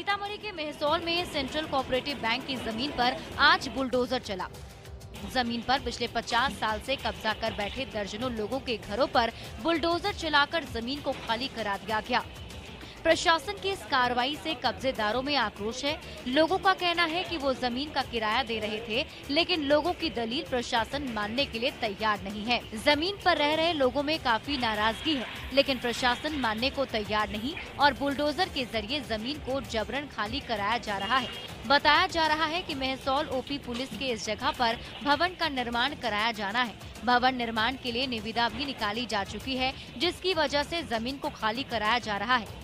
सीतामढ़ी के मेहसौल में central cooperative bank की जमीन पर आज बुलडोजर चला। जमीन पर पिछले 50 साल से कब्जा कर बैठे दर्जनों लोगों के घरों पर बुलडोजर चलाकर जमीन को खाली करा दिया गया। प्रशासन की इस कार्रवाई से कब्जेदारों में आक्रोश है। लोगों का कहना है कि वो जमीन का किराया दे रहे थे, लेकिन लोगों की दलील प्रशासन मानने के लिए तैयार नहीं है। जमीन पर रह रहे लोगों में काफी नाराजगी है, लेकिन प्रशासन मानने को तैयार नहीं और बुलडोजर के जरिए जमीन को जबरन खाली कराया जा रहा है। बताया जा रहा है कि मेहसौल ओपी पुलिस के इस जगह पर भवन का निर्माण कराया जाना है। भवन निर्माण के लिए निविदा भी निकाली जा चुकी है, जिसकी वजह से जमीन को खाली कराया जा रहा है।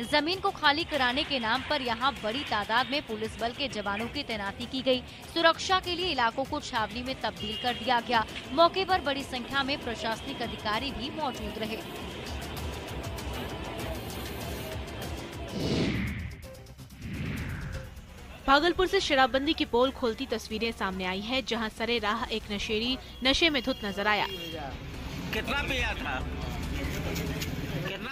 जमीन को खाली कराने के नाम पर यहां बड़ी तादाद में पुलिस बल के जवानों की तैनाती की गई। सुरक्षा के लिए इलाकों को छावनी में तब्दील कर दिया गया। मौके पर बड़ी संख्या में प्रशासनिक अधिकारी भी मौजूद रहे। भागलपुर से शराबबंदी की पोल खोलती तस्वीरें सामने आई हैं, जहां सरे राह एक नशेड़ी नशे में धुत नजर आया। कितना पिया था?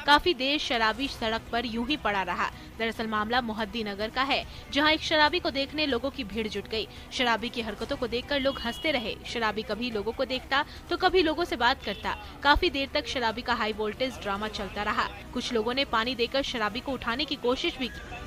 काफी देर शराबी सड़क पर यूं ही पड़ा रहा। दरअसल मामला मोहद्दी नगर का है, जहां एक शराबी को देखने लोगों की भीड़ जुट गई। शराबी की हरकतों को देखकर लोग हंसते रहे। शराबी कभी लोगों को देखता तो कभी लोगों से बात करता। काफी देर तक शराबी का हाई वोल्टेज ड्रामा चलता रहा। कुछ लोगों ने पानी देकर शराबी को उठाने की कोशिश भी की।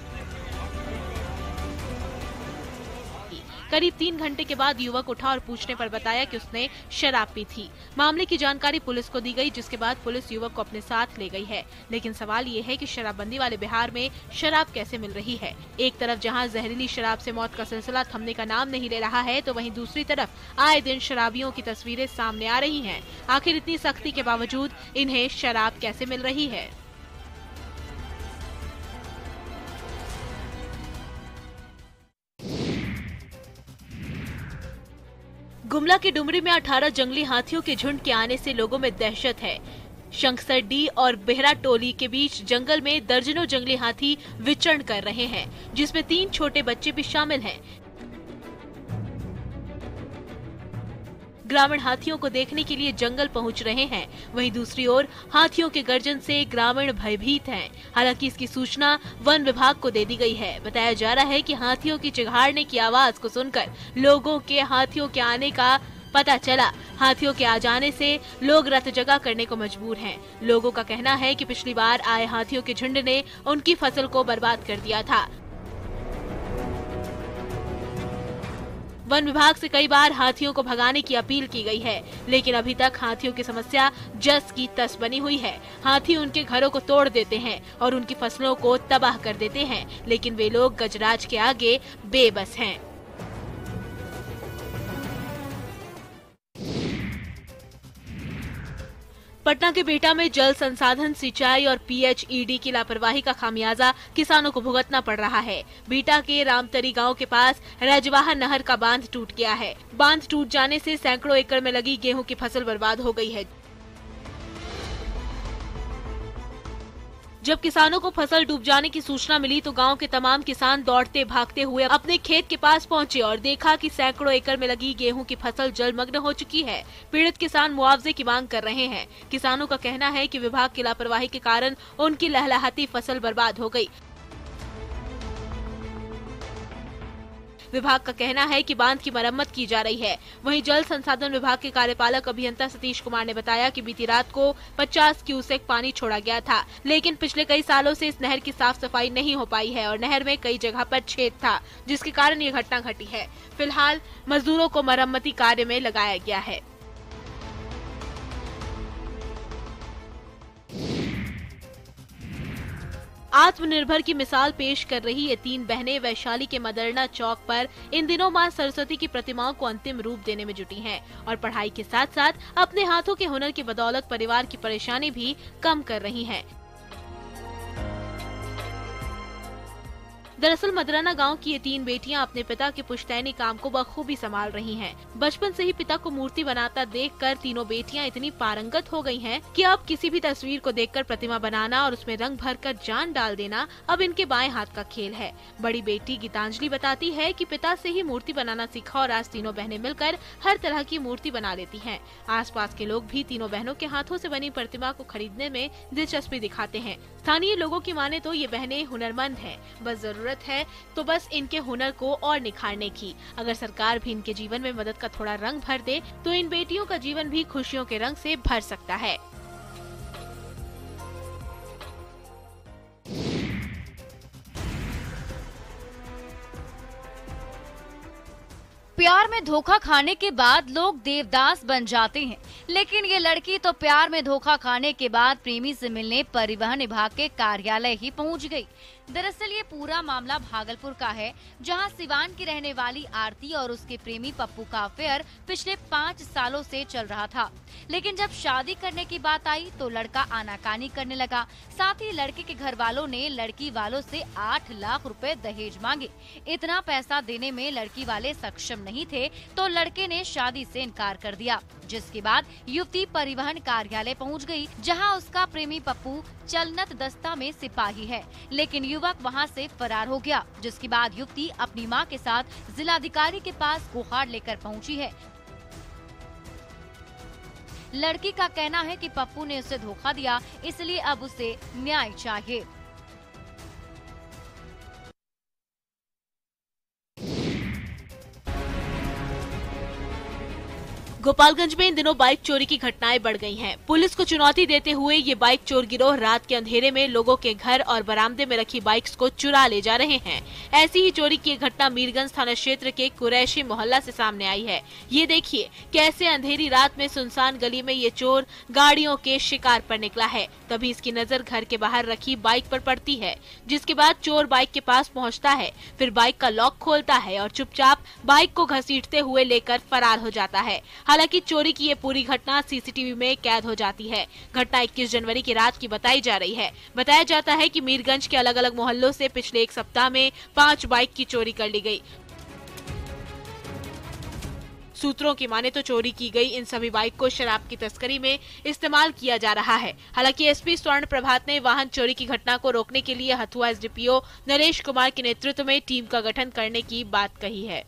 करीब 3 घंटे के बाद युवक उठा और पूछने पर बताया कि उसने शराब पी थी। मामले की जानकारी पुलिस को दी गई, जिसके बाद पुलिस युवक को अपने साथ ले गई है। लेकिन सवाल ये है कि शराबबंदी वाले बिहार में शराब कैसे मिल रही है। एक तरफ जहां जहरीली शराब से मौत का सिलसिला थमने का नाम नहीं ले रहा है, तो वहीं दूसरी तरफ आए दिन शराबियों की तस्वीरें सामने आ रही हैं। आखिर इतनी सख्ती के बावजूद इन्हें शराब कैसे मिल रही है? गुमला की डुमरी में 18 जंगली हाथियों के झुंड के आने से लोगों में दहशत है। शंखसर डी और बेहरा टोली के बीच जंगल में दर्जनों जंगली हाथी विचरण कर रहे हैं, जिसमें 3 छोटे बच्चे भी शामिल हैं। ग्रामीण हाथियों को देखने के लिए जंगल पहुंच रहे हैं। वहीं दूसरी ओर हाथियों के गर्जन से ग्रामीण भयभीत हैं। हालांकि इसकी सूचना वन विभाग को दे दी गई है। बताया जा रहा है कि हाथियों की चिघाड़ने की आवाज को सुनकर लोगों के हाथियों के आने का पता चला। हाथियों के आ जाने से लोग रत जगह करने को मजबूर हैं। लोगों का कहना है कि पिछली बार आए हाथियों के झुंड ने उनकी फसल को बर्बाद कर दिया था। वन विभाग से कई बार हाथियों को भगाने की अपील की गई है, लेकिन अभी तक हाथियों की समस्या जस की तस बनी हुई है। हाथी उनके घरों को तोड़ देते हैं और उनकी फसलों को तबाह कर देते हैं, लेकिन वे लोग गजराज के आगे बेबस हैं। पटना के बिहटा में जल संसाधन, सिंचाई और पीएचईडी की लापरवाही का खामियाजा किसानों को भुगतना पड़ रहा है। बिहटा के रामतरी गांव के पास रजवाहा नहर का बांध टूट गया है। बांध टूट जाने से सैकड़ों एकड़ में लगी गेहूं की फसल बर्बाद हो गई है। जब किसानों को फसल डूब जाने की सूचना मिली तो गांव के तमाम किसान दौड़ते भागते हुए अपने खेत के पास पहुंचे और देखा कि सैकड़ों एकड़ में लगी गेहूं की फसल जलमग्न हो चुकी है। पीड़ित किसान मुआवजे की मांग कर रहे हैं। किसानों का कहना है कि विभाग की लापरवाही के कारण उनकी लहलहाती फसल बर्बाद हो गई। विभाग का कहना है कि बांध की मरम्मत की जा रही है। वहीं जल संसाधन विभाग के कार्यपालक अभियंता सतीश कुमार ने बताया कि बीती रात को 50 क्यूसेक पानी छोड़ा गया था, लेकिन पिछले कई सालों से इस नहर की साफ सफाई नहीं हो पाई है और नहर में कई जगह पर छेद था, जिसके कारण ये घटना घटी है। फिलहाल मजदूरों को मरम्मती कार्य में लगाया गया है। आत्मनिर्भर की मिसाल पेश कर रही ये 3 बहनें वैशाली के मदरना चौक पर इन दिनों मां सरस्वती की प्रतिमाओं को अंतिम रूप देने में जुटी हैं और पढ़ाई के साथ साथ अपने हाथों के हुनर की बदौलत परिवार की परेशानी भी कम कर रही हैं। दरअसल मदराना गांव की ये 3 बेटियां अपने पिता के पुश्तैनी काम को बखूबी संभाल रही हैं। बचपन से ही पिता को मूर्ति बनाता देखकर तीनों बेटियां इतनी पारंगत हो गई हैं कि अब किसी भी तस्वीर को देखकर प्रतिमा बनाना और उसमें रंग भरकर जान डाल देना अब इनके बाएं हाथ का खेल है। बड़ी बेटी गीतांजलि बताती है कि पिता से ही मूर्ति बनाना सीखा और आज तीनों बहनें मिलकर हर तरह की मूर्ति बना लेती हैं। आसपास के लोग भी तीनों बहनों के हाथों से बनी प्रतिमा को खरीदने में दिलचस्पी दिखाते हैं। स्थानीय लोगों की माने तो ये बहनें हुनरमंद हैं, बस जरूरत है तो बस इनके हुनर को और निखारने की। अगर सरकार भी इनके जीवन में मदद का थोड़ा रंग भर दे तो इन बेटियों का जीवन भी खुशियों के रंग से भर सकता है। प्यार में धोखा खाने के बाद लोग देवदास बन जाते हैं, लेकिन ये लड़की तो प्यार में धोखा खाने के बाद प्रेमी से मिलने परिवहन विभाग के कार्यालय ही पहुंच गई। दरअसल ये पूरा मामला भागलपुर का है, जहां सिवान की रहने वाली आरती और उसके प्रेमी पप्पू का अफेयर पिछले 5 सालों से चल रहा था। लेकिन जब शादी करने की बात आई तो लड़का आनाकानी करने लगा। साथ ही लड़के के घर वालों ने लड़की वालों से 8 लाख रुपए दहेज मांगे। इतना पैसा देने में लड़की वाले सक्षम नहीं थे तो लड़के ने शादी से इनकार कर दिया, जिसके बाद युवती परिवहन कार्यालय पहुंच गई, जहां उसका प्रेमी पप्पू चलनत दस्ता में सिपाही है, लेकिन युवक वहां से फरार हो गया। जिसके बाद युवती अपनी मां के साथ जिलाधिकारी के पास गुहार लेकर पहुंची है। लड़की का कहना है कि पप्पू ने उसे धोखा दिया, इसलिए अब उसे न्याय चाहिए। गोपालगंज में इन दिनों बाइक चोरी की घटनाएं बढ़ गई हैं। पुलिस को चुनौती देते हुए ये बाइक चोर गिरोह रात के अंधेरे में लोगों के घर और बरामदे में रखी बाइक्स को चुरा ले जा रहे हैं। ऐसी ही चोरी की घटना मीरगंज थाना क्षेत्र के कुरैशी मोहल्ला से सामने आई है। ये देखिए कैसे अंधेरी रात में सुनसान गली में ये चोर गाड़ियों के शिकार पर निकला है। तभी इसकी नजर घर के बाहर रखी बाइक पर पड़ती है, जिसके बाद चोर बाइक के पास पहुँचता है, फिर बाइक का लॉक खोलता है और चुपचाप बाइक को घसीटते हुए लेकर फरार हो जाता है। हालांकि चोरी की ये पूरी घटना सीसीटीवी में कैद हो जाती है। घटना 21 जनवरी की रात की बताई जा रही है। बताया जाता है कि मीरगंज के अलग अलग मोहल्लों से पिछले 1 सप्ताह में 5 बाइक की चोरी कर ली गई। सूत्रों की माने तो चोरी की गई इन सभी बाइक को शराब की तस्करी में इस्तेमाल किया जा रहा है। हालांकि एसपी स्वर्ण प्रभात ने वाहन चोरी की घटना को रोकने के लिए हथुआ एसडीपीओ नरेश कुमार के नेतृत्व में टीम का गठन करने की बात कही है।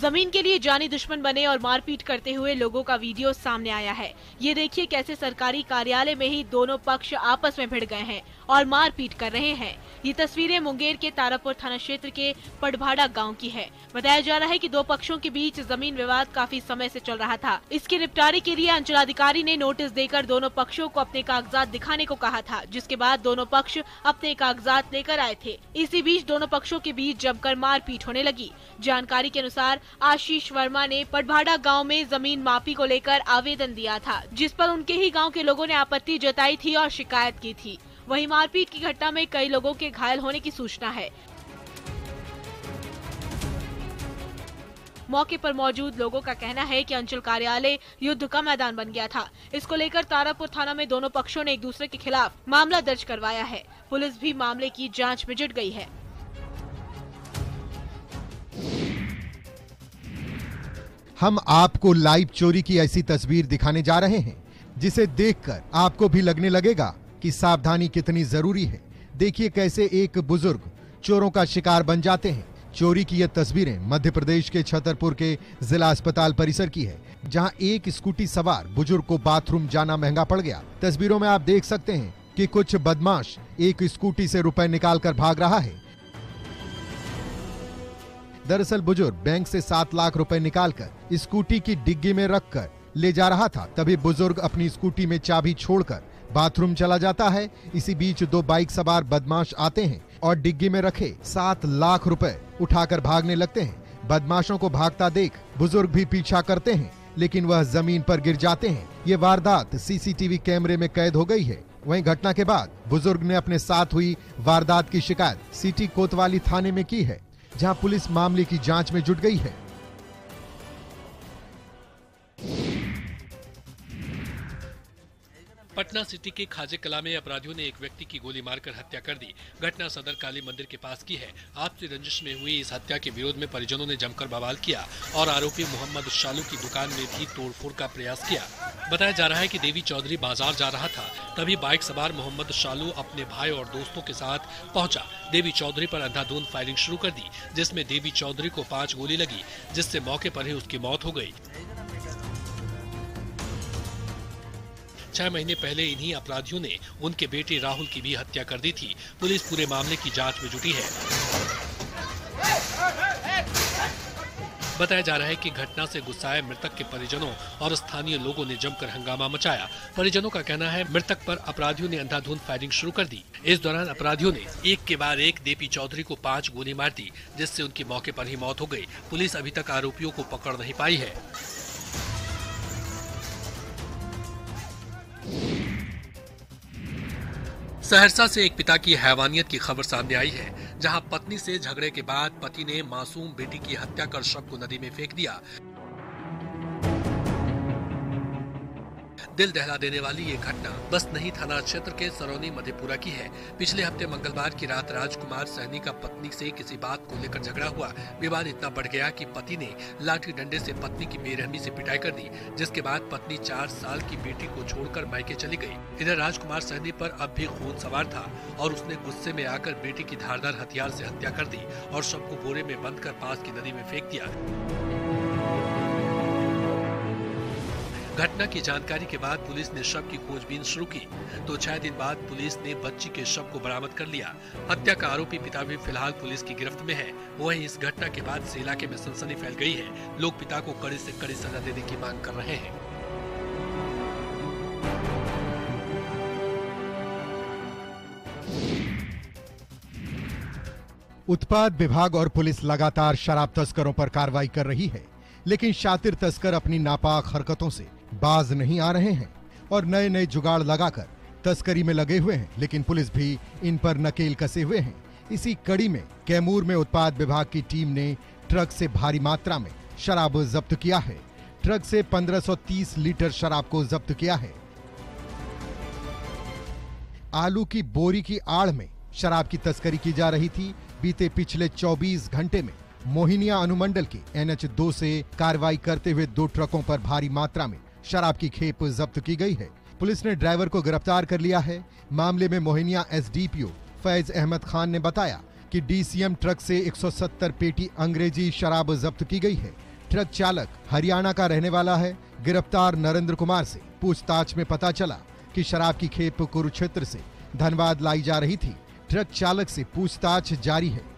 जमीन के लिए जानी दुश्मन बने और मारपीट करते हुए लोगों का वीडियो सामने आया है। ये देखिए कैसे सरकारी कार्यालय में ही दोनों पक्ष आपस में भिड़ गए हैं और मारपीट कर रहे हैं। ये तस्वीरें मुंगेर के तारापुर थाना क्षेत्र के पड़भाड़ा गांव की है। बताया जा रहा है कि 2 पक्षों के बीच जमीन विवाद काफी समय से चल रहा था। इसके निपटारे के लिए अंचलाधिकारी ने नोटिस देकर दोनों पक्षों को अपने कागजात दिखाने को कहा था, जिसके बाद दोनों पक्ष अपने कागजात लेकर आए थे। इसी बीच दोनों पक्षों के बीच जमकर मारपीट होने लगी। जानकारी के अनुसार आशीष वर्मा ने पड़भाड़ा गांव में जमीन मापी को लेकर आवेदन दिया था, जिस पर उनके ही गांव के लोगों ने आपत्ति जताई थी और शिकायत की थी। वहीं मारपीट की घटना में कई लोगों के घायल होने की सूचना है। मौके पर मौजूद लोगों का कहना है कि अंचल कार्यालय युद्ध का मैदान बन गया था। इसको लेकर तारापुर थाना में दोनों पक्षों ने एक दूसरे के खिलाफ मामला दर्ज करवाया है। पुलिस भी मामले की जांच में जुट गई है। हम आपको लाइव चोरी की ऐसी तस्वीर दिखाने जा रहे हैं जिसे देखकर आपको भी लगने लगेगा कि सावधानी कितनी जरूरी है। देखिए कैसे एक बुजुर्ग चोरों का शिकार बन जाते हैं। चोरी की ये तस्वीरें मध्य प्रदेश के छतरपुर के जिला अस्पताल परिसर की है, जहां एक स्कूटी सवार बुजुर्ग को बाथरूम जाना महंगा पड़ गया। तस्वीरों में आप देख सकते हैं कि कुछ बदमाश एक स्कूटी से रुपए निकालकर भाग रहा है। दरअसल बुजुर्ग बैंक से 7 लाख रुपए निकालकर स्कूटी की डिग्गी में रखकर ले जा रहा था। तभी बुजुर्ग अपनी स्कूटी में चाबी छोड़कर बाथरूम चला जाता है। इसी बीच 2 बाइक सवार बदमाश आते हैं और डिग्गी में रखे 7 लाख रुपए उठाकर भागने लगते हैं। बदमाशों को भागता देख बुजुर्ग भी पीछा करते हैं, लेकिन वह जमीन पर गिर जाते हैं। ये वारदात सीसीटीवी कैमरे में कैद हो गई है। वहीं घटना के बाद बुजुर्ग ने अपने साथ हुई वारदात की शिकायत सिटी कोतवाली थाने में की है, जहां पुलिस मामले की जांच में जुट गई है। पटना सिटी के खाजे कला में अपराधियों ने एक व्यक्ति की गोली मारकर हत्या कर दी। घटना सदर काली मंदिर के पास की है। आपसी रंजिश में हुई इस हत्या के विरोध में परिजनों ने जमकर बवाल किया और आरोपी मोहम्मद शालू की दुकान में भी तोड़फोड़ का प्रयास किया। बताया जा रहा है कि देवी चौधरी बाजार जा रहा था, तभी बाइक सवार मोहम्मद शालू अपने भाई और दोस्तों के साथ पहुंचा। देवी चौधरी पर अंधाधुंध फायरिंग शुरू कर दी, जिसमें देवी चौधरी को 5 गोली लगी, जिससे मौके पर ही उसकी मौत हो गई। 6 महीने पहले इन्हीं अपराधियों ने उनके बेटे राहुल की भी हत्या कर दी थी। पुलिस पूरे मामले की जांच में जुटी है। बताया जा रहा है कि घटना से गुस्साए मृतक के परिजनों और स्थानीय लोगों ने जमकर हंगामा मचाया। परिजनों का कहना है मृतक पर अपराधियों ने अंधाधुंध फायरिंग शुरू कर दी। इस दौरान अपराधियों ने एक के बाद एक देवी चौधरी को 5 गोली मार दी, जिससे उनकी मौके पर ही मौत हो गई। पुलिस अभी तक आरोपियों को पकड़ नहीं पाई है। सहरसा से एक पिता की हैवानियत की खबर सामने आई है, जहां पत्नी से झगड़े के बाद पति ने मासूम बेटी की हत्या कर शव को नदी में फेंक दिया। दिल दहला देने वाली ये घटना बसनही थाना क्षेत्र के सरौनी मधेपुरा की है। पिछले हफ्ते मंगलवार की रात राजकुमार सहनी का पत्नी से किसी बात को लेकर झगड़ा हुआ। विवाद इतना बढ़ गया कि पति ने लाठी डंडे से पत्नी की बेरहमी से पिटाई कर दी, जिसके बाद पत्नी 4 साल की बेटी को छोड़कर मायके चली गई। इधर राजकुमार सहनी पर अब भी खून सवार था और उसने गुस्से में आकर बेटी की धारदार हथियार से हत्या कर दी और शव को बोरे में बंद कर पास की नदी में फेंक दिया। घटना की जानकारी के बाद पुलिस ने शव की खोजबीन शुरू की, तो 6 दिन बाद पुलिस ने बच्ची के शव को बरामद कर लिया। हत्या का आरोपी पिता भी फिलहाल पुलिस की गिरफ्त में है। वहीं इस घटना के बाद से इलाके में सनसनी फैल गई है। लोग पिता को कड़ी से कड़ी सजा देने की मांग कर रहे हैं। उत्पाद विभाग और पुलिस लगातार शराब तस्करों पर कार्रवाई कर रही है, लेकिन शातिर तस्कर अपनी नापाक हरकतों से बाज नहीं आ रहे हैं और नए नए जुगाड़ लगाकर तस्करी में लगे हुए हैं। लेकिन पुलिस भी इन पर नकेल कसे हुए हैं। इसी कड़ी में कैमूर में उत्पाद विभाग की टीम ने ट्रक से भारी मात्रा में शराब जब्त किया है। ट्रक से 1530 लीटर शराब को जब्त किया है। आलू की बोरी की आड़ में शराब की तस्करी की जा रही थी। बीते पिछले 24 घंटे में मोहिनिया अनुमंडल के NH 2 से कार्रवाई करते हुए 2 ट्रकों पर भारी मात्रा में शराब की खेप जब्त की गई है। पुलिस ने ड्राइवर को गिरफ्तार कर लिया है। मामले में मोहिनिया SDPO फैज अहमद खान ने बताया कि DCM ट्रक से 170 पेटी अंग्रेजी शराब जब्त की गई है। ट्रक चालक हरियाणा का रहने वाला है। गिरफ्तार नरेंद्र कुमार से पूछताछ में पता चला कि शराब की खेप कुरुक्षेत्र से धनबाद लाई जा रही थी। ट्रक चालक से पूछताछ जारी है।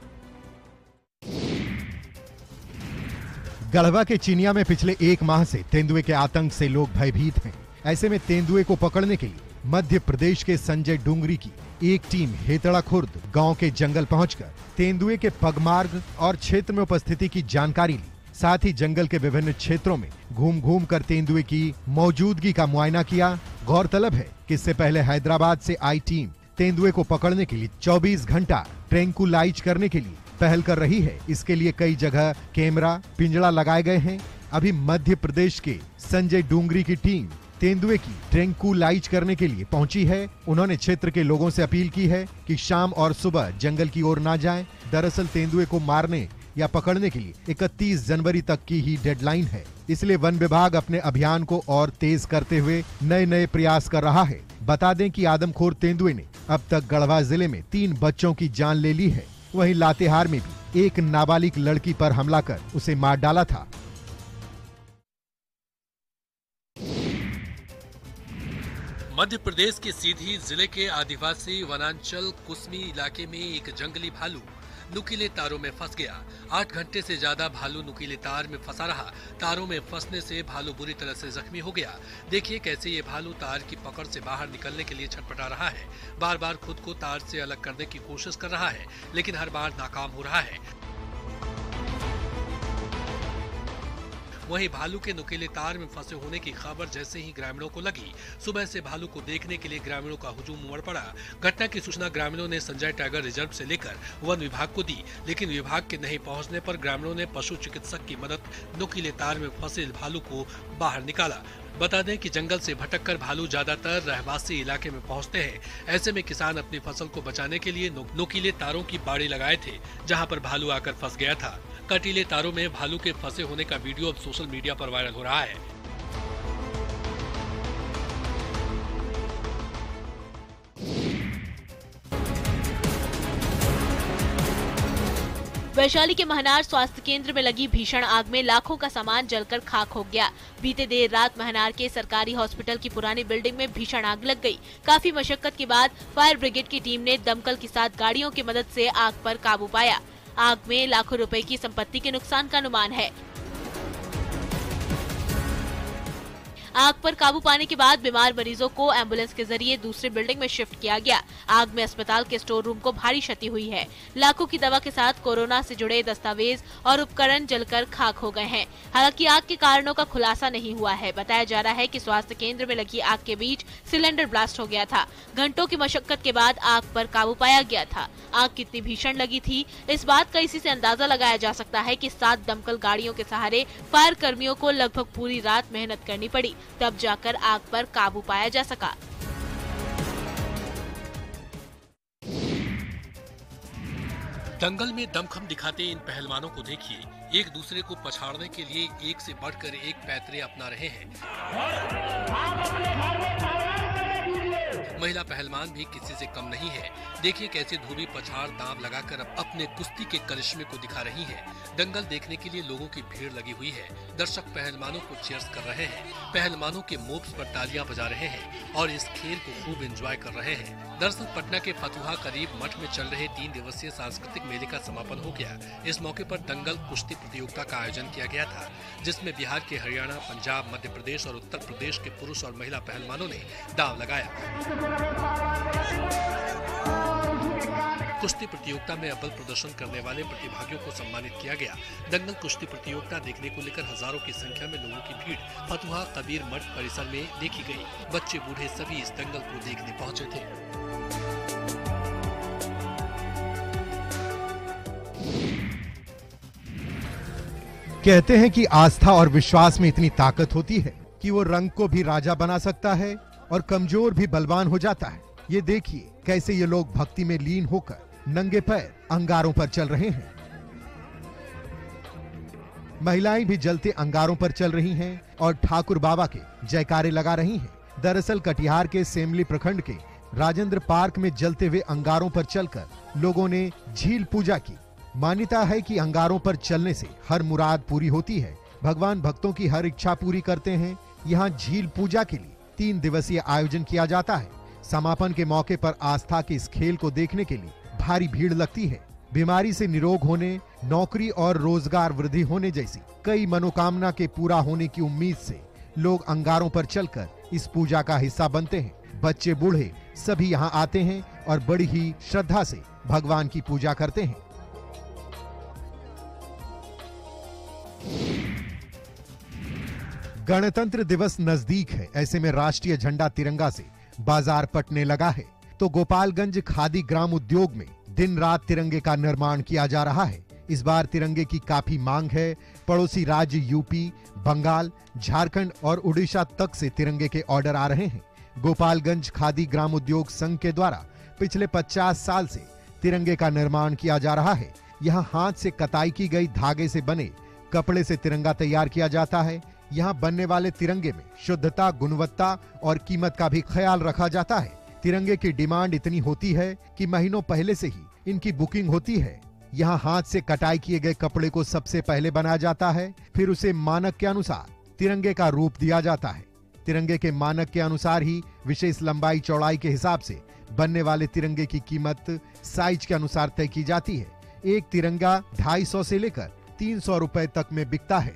गढ़वा के चिनिया में पिछले 1 माह से तेंदुए के आतंक से लोग भयभीत हैं। ऐसे में तेंदुए को पकड़ने के लिए मध्य प्रदेश के संजय डूंगरी की एक टीम हेतड़ा खुर्द गांव के जंगल पहुंचकर तेंदुए के पगमार्ग और क्षेत्र में उपस्थिति की जानकारी ली। साथ ही जंगल के विभिन्न क्षेत्रों में घूम घूम कर तेंदुए की मौजूदगी का मुआयना किया। गौरतलब है कि इससे पहले हैदराबाद से आई टीम तेंदुए को पकड़ने के लिए 24 घंटा ट्रैंकुलाइज करने के लिए पहल कर रही है। इसके लिए कई जगह कैमरा पिंजड़ा लगाए गए हैं। अभी मध्य प्रदेश के संजय डूंगरी की टीम तेंदुए की ट्रैंकुलाइज करने के लिए पहुंची है। उन्होंने क्षेत्र के लोगों से अपील की है कि शाम और सुबह जंगल की ओर ना जाएं। दरअसल तेंदुए को मारने या पकड़ने के लिए 31 जनवरी तक की ही डेडलाइन है। इसलिए वन विभाग अपने अभियान को और तेज करते हुए नए नए प्रयास कर रहा है। बता दें कि आदमखोर तेंदुए ने अब तक गढ़वा जिले में 3 बच्चों की जान ले ली है। वहीं लातेहार में भी एक नाबालिग लड़की पर हमला कर उसे मार डाला था। मध्य प्रदेश के सीधी जिले के आदिवासी वनांचल कुसमी इलाके में एक जंगली भालू नुकीले तारों में फंस गया। 8 घंटे से ज्यादा भालू नुकीले तार में फंसा रहा। तारों में फंसने से भालू बुरी तरह से जख्मी हो गया। देखिए कैसे ये भालू तार की पकड़ से बाहर निकलने के लिए छटपटा रहा है। बार बार खुद को तार से अलग करने की कोशिश कर रहा है, लेकिन हर बार नाकाम हो रहा है। वहीं भालू के नुकीले तार में फंसे होने की खबर जैसे ही ग्रामीणों को लगी, सुबह से भालू को देखने के लिए ग्रामीणों का हुजूम उमड़ पड़ा। घटना की सूचना ग्रामीणों ने संजय टाइगर रिजर्व से लेकर वन विभाग को दी, लेकिन विभाग के नहीं पहुंचने पर ग्रामीणों ने पशु चिकित्सक की मदद नुकीले तार में फंसे भालू को बाहर निकाला। बता दें कि जंगल से भटककर भालू ज्यादातर रहवासी इलाके में पहुंचते हैं। ऐसे में किसान अपनी फसल को बचाने के लिए नुकीले तारों की बाड़ी लगाए थे, जहां पर भालू आकर फंस गया था। कटीले तारों में भालू के फंसे होने का वीडियो अब सोशल मीडिया पर वायरल हो रहा है। वैशाली के महनार स्वास्थ्य केंद्र में लगी भीषण आग में लाखों का सामान जलकर खाक हो गया। बीते देर रात महनार के सरकारी हॉस्पिटल की पुरानी बिल्डिंग में भीषण आग लग गई। काफी मशक्कत के बाद फायर ब्रिगेड की टीम ने दमकल के साथ गाड़ियों की मदद से आग पर काबू पाया। आग में लाखों रुपए की संपत्ति के नुकसान का अनुमान है। आग पर काबू पाने के बाद बीमार मरीजों को एम्बुलेंस के जरिए दूसरी बिल्डिंग में शिफ्ट किया गया। आग में अस्पताल के स्टोर रूम को भारी क्षति हुई है। लाखों की दवा के साथ कोरोना से जुड़े दस्तावेज और उपकरण जलकर खाक हो गए हैं। हालांकि आग के कारणों का खुलासा नहीं हुआ है। बताया जा रहा है कि स्वास्थ्य केंद्र में लगी आग के बीच सिलेंडर ब्लास्ट हो गया था। घंटों की मशक्कत के बाद आग पर काबू पाया गया था। आग कितनी भीषण लगी थी, इस बात का इसी से अंदाजा लगाया जा सकता है कि 7 दमकल गाड़ियों के सहारे फायर कर्मियों को लगभग पूरी रात मेहनत करनी पड़ी, तब जाकर आग पर काबू पाया जा सका। दंगल में दमखम दिखाते इन पहलवानों को देखिए, एक दूसरे को पछाड़ने के लिए एक से बढ़कर एक पैतरे अपना रहे हैं। महिला पहलवान भी किसी से कम नहीं है। देखिए कैसे धोबी पछाड़ दांव लगाकर अपने कुश्ती के करिश्मे को दिखा रही है। दंगल देखने के लिए लोगों की भीड़ लगी हुई है। दर्शक पहलवानों को चीयर्स कर रहे हैं। पहलवानों के मोब्स पर तालियां बजा रहे हैं और इस खेल को खूब एंजॉय कर रहे हैं। दरअसल पटना के फतुहा करीब मठ में चल रहे 3 दिवसीय सांस्कृतिक मेले का समापन हो गया। इस मौके पर दंगल कुश्ती प्रतियोगिता का आयोजन किया गया था, जिसमें बिहार के, हरियाणा, पंजाब, मध्य प्रदेश और उत्तर प्रदेश के पुरुष और महिला पहलवानों ने दांव लगाया। कुश्ती प्रतियोगिता में अव्वल प्रदर्शन करने वाले प्रतिभागियों को सम्मानित किया गया। दंगल कुश्ती प्रतियोगिता देखने को लेकर हजारों की संख्या में लोगों की भीड़ फतुहा कबीर मठ परिसर में देखी गई। बच्चे बूढ़े सभी इस दंगल को देखने पहुंचे थे। कहते हैं कि आस्था और विश्वास में इतनी ताकत होती है कि वो रंग को भी राजा बना सकता है और कमजोर भी बलवान हो जाता है। ये देखिए कैसे ये लोग भक्ति में लीन होकर नंगे पैर अंगारों पर चल रहे हैं। महिलाएं भी जलते अंगारों पर चल रही हैं और ठाकुर बाबा के जयकारे लगा रही हैं। दरअसल कटिहार के सेमली प्रखंड के राजेंद्र पार्क में जलते हुए अंगारों पर चलकर लोगों ने झील पूजा की। मान्यता है कि अंगारों पर चलने से हर मुराद पूरी होती है। भगवान भक्तों की हर इच्छा पूरी करते हैं। यहाँ झील पूजा के लिए 3 दिवसीय आयोजन किया जाता है। समापन के मौके पर आस्था के इस खेल को देखने के लिए भारी भीड़ लगती है। बीमारी से निरोग होने, नौकरी और रोजगार वृद्धि होने जैसी कई मनोकामना के पूरा होने की उम्मीद से लोग अंगारों पर चलकर इस पूजा का हिस्सा बनते हैं। बच्चे बूढ़े सभी यहाँ आते हैं और बड़ी ही श्रद्धा से भगवान की पूजा करते हैं। गणतंत्र दिवस नजदीक है, ऐसे में राष्ट्रीय झंडा तिरंगा से बाजार पटने लगा है। तो गोपालगंज खादी ग्राम उद्योग में दिन रात तिरंगे का निर्माण किया जा रहा है। इस बार तिरंगे की काफी मांग है। पड़ोसी राज्य यूपी, बंगाल, झारखंड और उड़ीसा तक से तिरंगे के ऑर्डर आ रहे हैं। गोपालगंज खादी ग्राम उद्योग संघ के द्वारा पिछले 50 साल से तिरंगे का निर्माण किया जा रहा है। यहाँ हाथ से कताई की गई धागे से बने कपड़े से तिरंगा तैयार किया जाता है। यहाँ बनने वाले तिरंगे में शुद्धता, गुणवत्ता और कीमत का भी ख्याल रखा जाता है। तिरंगे की डिमांड इतनी होती है कि महीनों पहले से ही इनकी बुकिंग होती है। यहाँ हाथ से कटाई किए गए कपड़े को सबसे पहले बनाया जाता है, फिर उसे मानक के अनुसार तिरंगे का रूप दिया जाता है। तिरंगे के मानक के अनुसार ही विशेष लंबाई चौड़ाई के हिसाब से बनने वाले तिरंगे की कीमत साइज के अनुसार तय की जाती है। एक तिरंगा 250 से लेकर 300 रुपए तक में बिकता है।